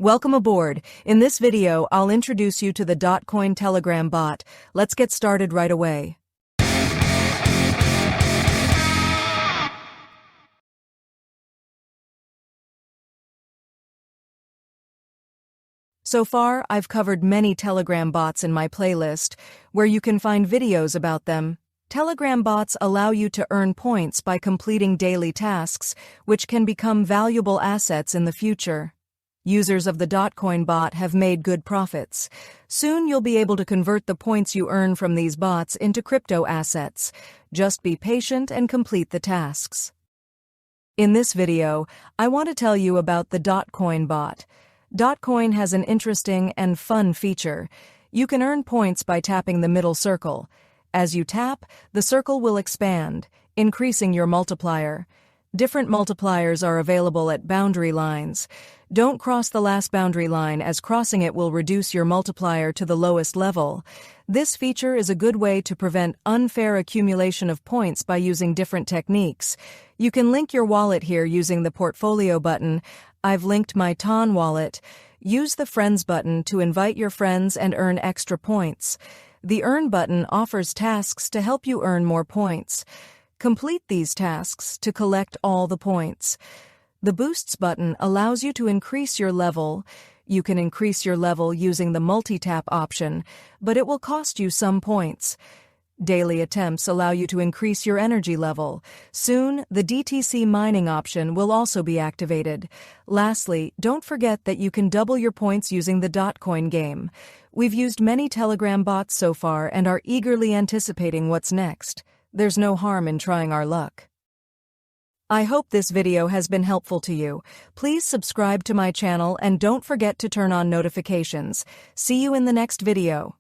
Welcome aboard. In this video, I'll introduce you to the Dotcoin Telegram bot. Let's get started right away. So far, I've covered many Telegram bots in my playlist, where you can find videos about them. Telegram bots allow you to earn points by completing daily tasks, which can become valuable assets in the future. Users of the Dotcoin bot have made good profits. Soon you'll be able to convert the points you earn from these bots into crypto assets. Just be patient and complete the tasks. In this video, I want to tell you about the Dotcoin bot. Dotcoin has an interesting and fun feature. You can earn points by tapping the middle circle. As you tap, the circle will expand, increasing your multiplier. Different multipliers are available at boundary lines. Don't cross the last boundary line, as crossing it will reduce your multiplier to the lowest level. This feature is a good way to prevent unfair accumulation of points by using different techniques. You can link your wallet here using the portfolio button. I've linked my Ton wallet. Use the Friends button to invite your friends and earn extra points. The Earn button offers tasks to help you earn more points. Complete these tasks to collect all the points. The Boosts button allows you to increase your level. You can increase your level using the multi-tap option, but it will cost you some points. Daily attempts allow you to increase your energy level. Soon, the DTC mining option will also be activated. Lastly, don't forget that you can double your points using the Dotcoin game. We've used many Telegram bots so far and are eagerly anticipating what's next. There's no harm in trying our luck. I hope this video has been helpful to you. Please subscribe to my channel and don't forget to turn on notifications. See you in the next video.